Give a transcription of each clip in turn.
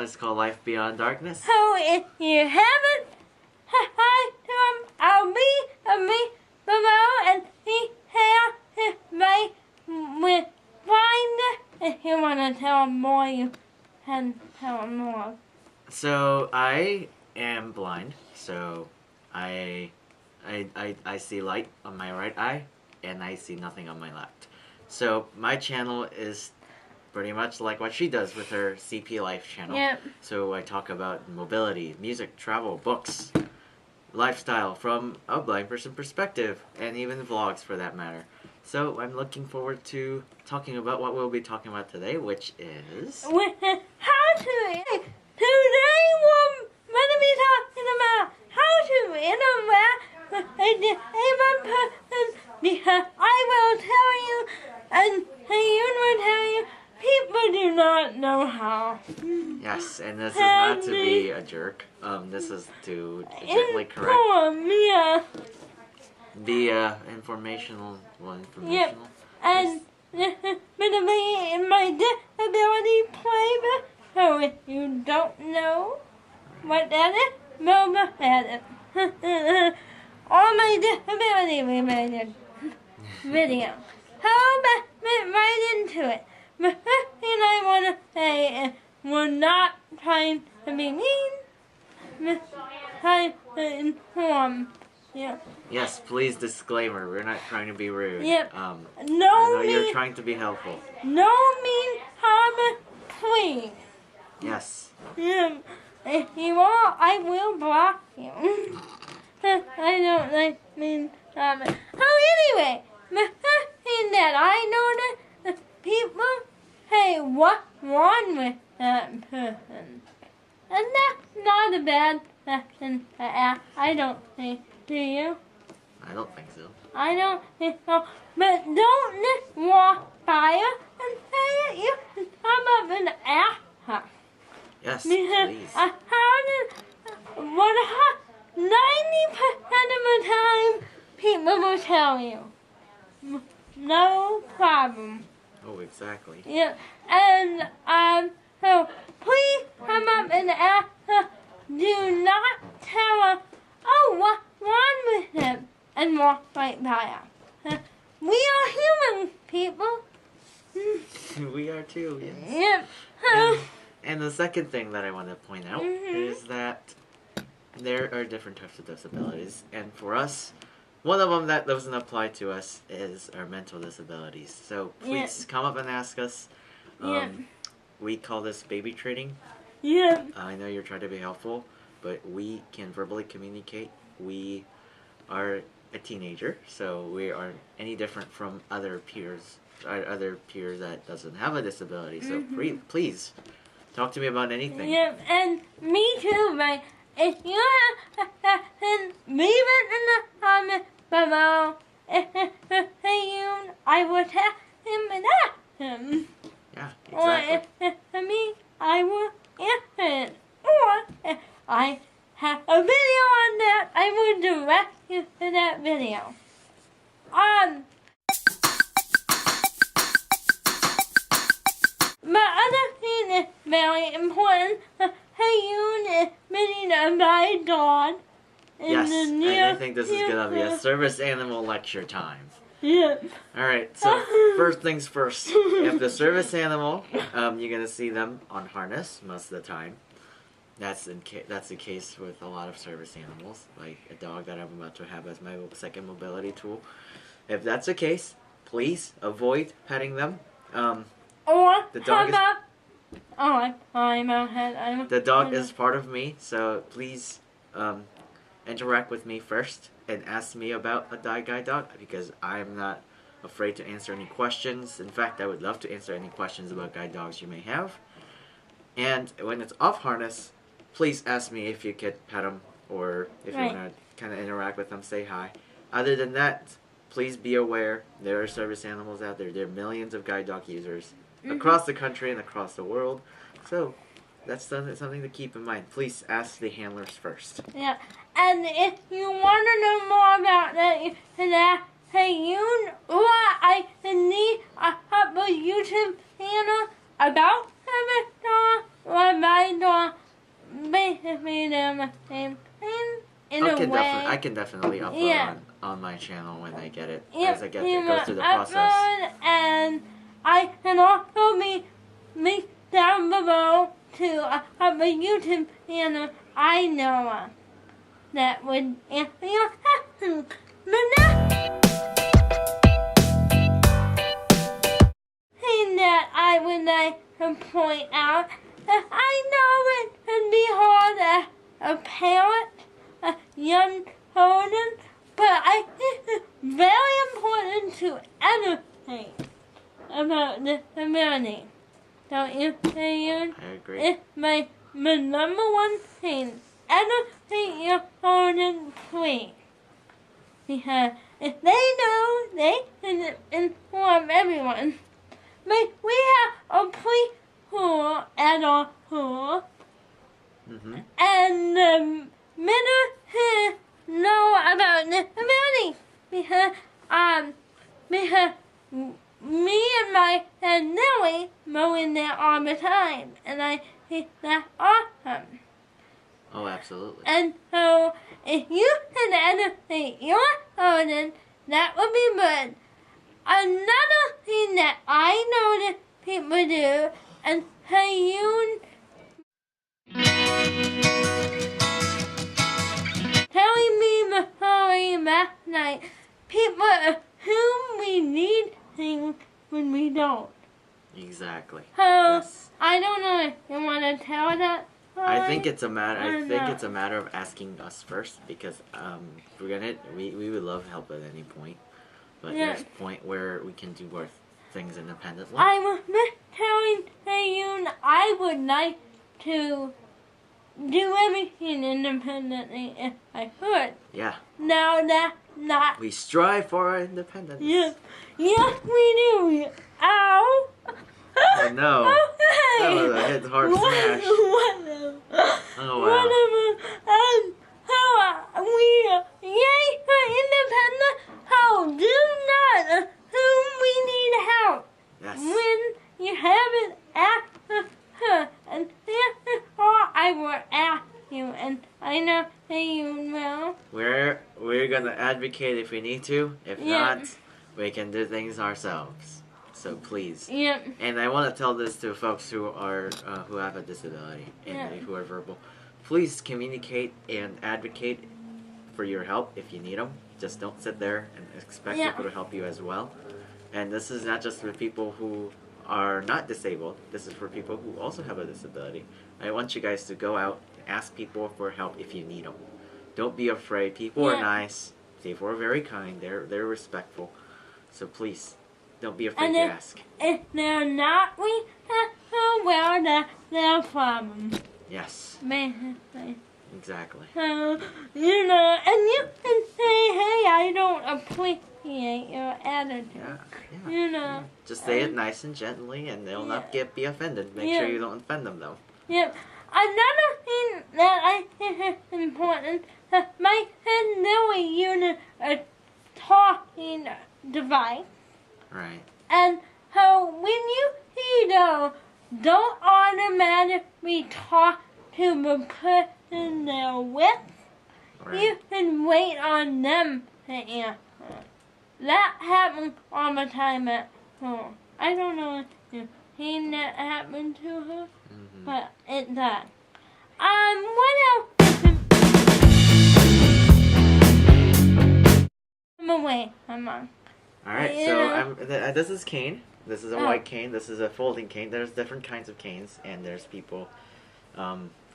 is called Life Beyond Darkness. So if you haven't, hi to him, I'll be me below, and he has his right with blindness. If you want to tell him more, you can tell him more. So I am blind, so I see light on my right eye, and I see nothing on my left. So my channel is pretty much like what she does with her CP Life channel. Yep. So I talk about mobility, music, travel, books, lifestyle from a blind person perspective, and even vlogs for that matter. So I'm looking forward to talking about what we'll be talking about today, which is... How to... Today we're going to be talking about how to interact with a disabled person, because I will tell you, and Seynoon will tell you, people do not know how. Yes, and this is not to be a jerk. This is to gently correct. Yeah. The informational. Yep. And this is going to be in my disability playbook. So if you don't know what that is, go look at it. All my disability related videos. So let's get right into it. The first thing I want to say is we're not trying to be mean. We're trying to inform you. Yes, please disclaimer. We're not trying to be rude. Yep. I No know mean, you're trying to be helpful. no mean comment, please. Yes. If you want, I will block you. I don't like mean comments. Oh, anyway, the first thing that I noticed is people say, what's wrong with that person? And that's not a bad question to ask, I don't think. Do you? I don't think so. I don't think so. But don't just walk by her and say it. You can come up and ask her. Yes, Because please. 90% of the time, people will tell you. No problem. Oh, exactly. Yeah. And, so please come up and ask her. Do not tell her, oh, what's wrong with him? And walk right by her. We are human, people. We are too, yes. Yep. And the second thing that I want to point out is that there are different types of disabilities, and for us, one of them that doesn't apply to us is our mental disabilities. So please come up and ask us. We call this baby training. Yeah. I know you're trying to be helpful, but we can verbally communicate. We are a teenager, so we aren't any different from other peers that doesn't have a disability. So please talk to me about anything. Yep, and me too, right? If you have a question, leave it in the comments below. If it's Seynoon, I will tell him and ask him. Yeah, exactly. Or if it's for me, I will answer it. Or if I have a video on that, I will direct you to that video. The other thing is very important. Seynoon is meeting a guide dog in the near and I think this is going to be a service animal lecture time. Yeah. Alright, so first things first. If the service animal, you're going to see them on harness most of the time. That's the case with a lot of service animals, like a dog that I'm about to have as my second mobility tool. If that's the case, please avoid petting them. Or the dog is, the dog is part of me, so please interact with me first and ask me about a guide dog, because I'm not afraid to answer any questions. In fact, I would love to answer any questions about guide dogs you may have. And when it's off harness, please ask me if you could pet them, or if you want to kind of interact with them, say hi. Other than that, please be aware there are service animals out there. There are millions of guide dog users across the country and across the world. So that's something to keep in mind. Please ask the handlers first. Yeah, and if you want to know more about that, you can ask Seynoon, or I need a couple YouTube channels about service dog or guide dog. way. can definitely upload Yeah. on my channel when I get it. Yep, As I you go through the process. upload, and I can also be link down below to a YouTube channel I know of that would answer your questions. But now, thing that I would like to point out that I know it can be hard as a parent, a young children, but I think it's very important to educate about disability. Don't you, Seynoon? I agree. It's my number one thing. Educate your children, please. Because if they know, they can inform everyone. But we have a preschool at our school, Mm-hmm. and the middle kids know about disability because me and my friend Nellie go in there all the time, and I think that's awesome. Oh, absolutely. And so, if you can educate your children, that would be good. Another thing that I notice people do, and Seynoon telling me the story last night, people assume we need things when we don't. Exactly. So, Yes. I don't know if you want to tell that story. I think it's a matter. I or think not. it's a matter of asking us first, because we would love help at any point, but Yeah. there's a point where we can do our things independently. I was just telling Seynoon I would like to do everything independently if I could. Yeah. Now that's not. We strive for our independence. Yes, yes, we do. Ow! Oh no. Okay. That was a hit hard smash. Whatever. Oh wow. Whatever. How we yay for independence. How do not assume we need help Yes. when you haven't asked her. And this is all I will ask you, and I know that you will. We're gonna advocate if we need to. If Yeah. not, we can do things ourselves. So please. Yep. And I want to tell this to folks who are who have a disability and Yeah. who are verbal. Please communicate and advocate for your help if you need them. Just don't sit there and expect Yeah. people to help you as well. And this is not just for people who are not disabled. This is for people who also have a disability. I want you guys to go out and ask people for help if you need them. Don't be afraid. People are Yeah. nice. People are very kind. They're respectful. So please, don't be afraid And to if- ask. If they're not well, that's their problem. Yes, Basically. exactly. So, you know, and you can say, hey, I don't appreciate your attitude. Yeah, yeah. You know. Just say it nice and gently, and they'll not be offended. Make Yeah. sure you don't offend them, though. Yep. Another thing that I think is important, my friend Lily uses a talking device. Right. And so when you see those, don't automatically talk to the person they're with. Right. You can wait on them to answer. That happens all the time at home. I don't know if you've seen that happen to her, Mm-hmm. but it does. What else? I'm away. I'm on. All right. You So know. this is cane. This is a Oh. white cane. This is a folding cane. There's different kinds of canes, and there's people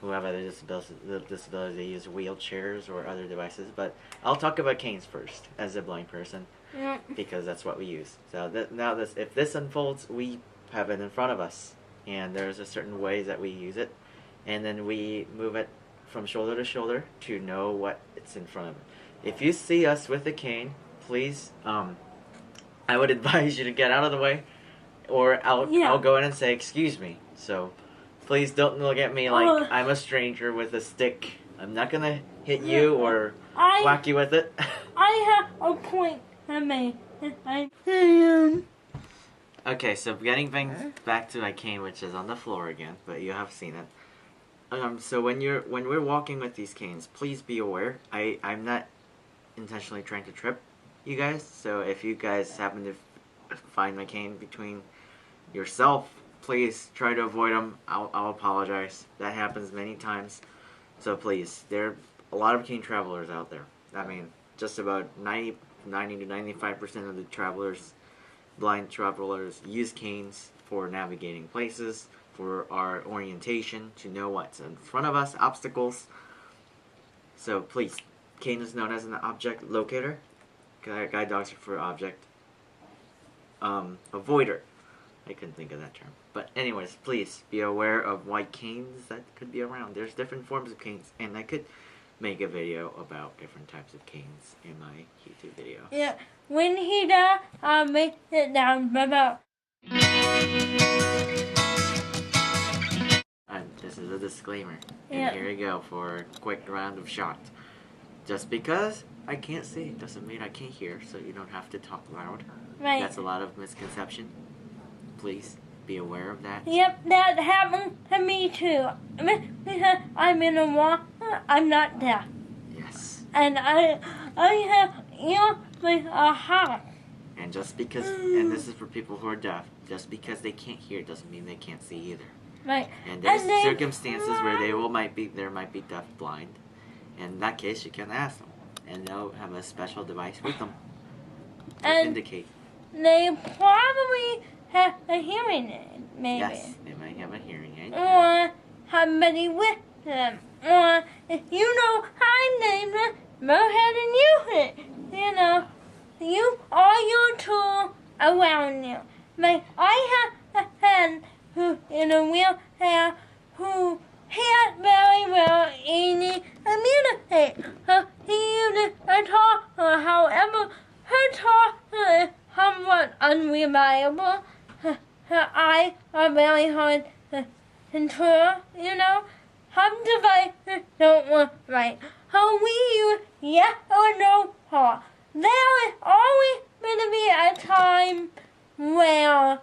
who have other disabilities. They use wheelchairs or other devices. But I'll talk about canes first, as a blind person, Yep. because that's what we use. So now if this unfolds, we have it in front of us, and there's a certain way that we use it, and then we move it from shoulder to shoulder to know what it's in front of it. If you see us with a cane, please, I would advise you to get out of the way, or Yeah. I'll go in and say, excuse me. So please don't look at me like Oh. I'm a stranger with a stick. I'm not gonna hit you or I whack you with it. have a point to make. Okay, so getting things back to my cane, which is on the floor again, but you have seen it. So when we're walking with these canes, please be aware. I'm not intentionally trying to trip you guys. So if you guys happen to find my cane between yourself, please try to avoid them. I'll apologize. That happens many times. So please, there are a lot of cane travelers out there. I mean, just about 90 to 95% of the travelers, blind travelers, use canes for navigating places, for our orientation, to know what's in front of us, obstacles. So please, cane is known as an object locator. Guide dogs are for object. Avoider. I couldn't think of that term. But anyways, please be aware of white canes that could be around. There's different forms of canes, and I could make a video about different types of canes in my YouTube video. Yeah, when he does, I'll make it down below. This is a disclaimer. Yeah. And here you go for a quick round of shocked. Just because I can't see doesn't mean I can't hear, so you don't have to talk loud. Right. That's a lot of misconception. Please be aware of that. Yep, that happened to me too. Because I'm in a wall, I'm not deaf. Yes. And I have like a heart. And just because, and this is for people who are deaf, just because they can't hear doesn't mean they can't see either. Right. And there's circumstances where there might be deaf blind. In that case, you can ask them, and they'll have a special device with them to indicate. They probably have a hearing aid, maybe. Yes, they might have a hearing aid. Or somebody with them. Or if you know I'm named, go ahead and use it. You know, you all your tools around you. Like I have a friend who in a wheelchair who can't very well easily communicate. He uses a talker, however, her talker is somewhat unreliable. Her eyes are very hard to control, you know. Some devices don't work right. So we use yes or no call. There is always going to be a time where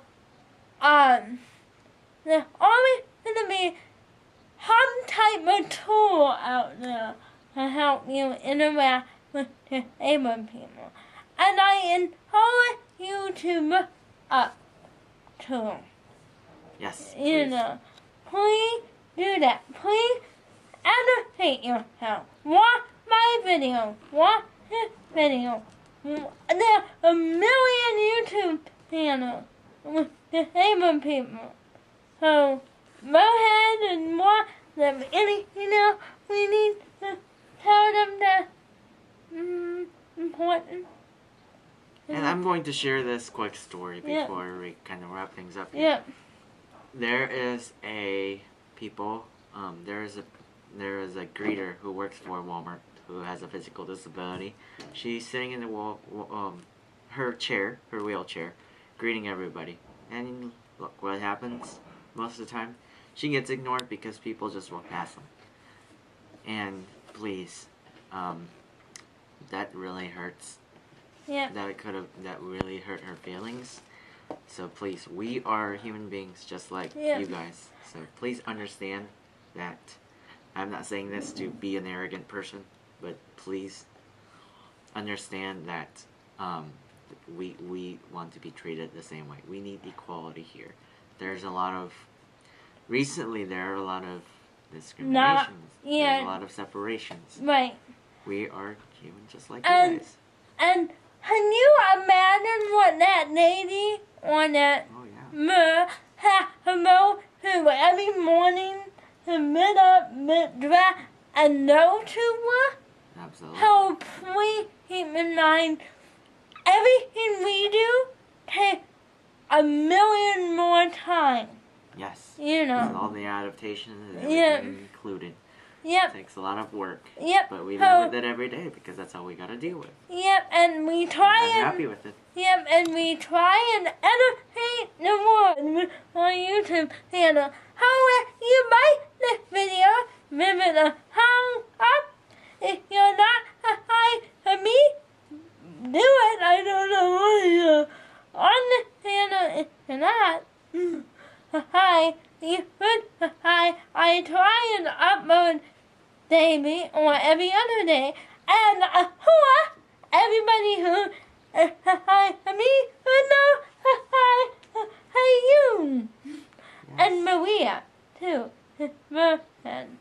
there's always going to be some type of tool out there to help you interact with disabled people. And I encourage you to look up to. Yes. You know, please do that. Please educate yourself. Watch my video. Watch this video. There are a million YouTube channels with disabled people. So go ahead and watch them. Anything else we need to tell them that's important. And I'm going to share this quick story before we kind of wrap things up here. Yeah. There is a there is a greeter who works for Walmart who has a physical disability. She's sitting in the her wheelchair, greeting everybody. And look what happens most of the time. She gets ignored because people just walk past them. And please, that really hurts. Yeah. That really hurt her feelings. So please, we are human beings just like you guys. So please understand that I'm not saying this to be an arrogant person, but please understand that we want to be treated the same way. We need equality here. There are a lot of discriminations. There's a lot of separations. Right. We are human just like you guys. And can you imagine what that lady on that had to go to every morning to get up, get dressed, and go to work? Absolutely. So please keep in mind, everything we do takes a million more time. Yes. You know. With all the adaptations and everything included. Yep. It takes a lot of work. Yep. But we live with it every day because that's all we gotta deal with. Yep, and we try I'm happy with it. Yep, and we try and educate the world on YouTube channel. However, you like this video, give it a thumbs up. If you're not hi to me, do it. I don't know why you're on this channel if you're not. Hi, you could hi. I try and upload daily or every other day, and everybody who me who know Seynoon and Maria too. And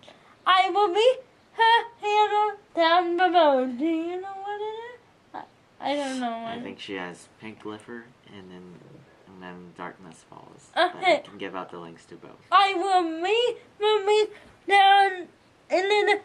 I will be her handle down below. Do you know what it is? I don't know what I it think she has Pink Glypher and then Darkness Falls. Okay. But I can give out the links to both. I will leave down in the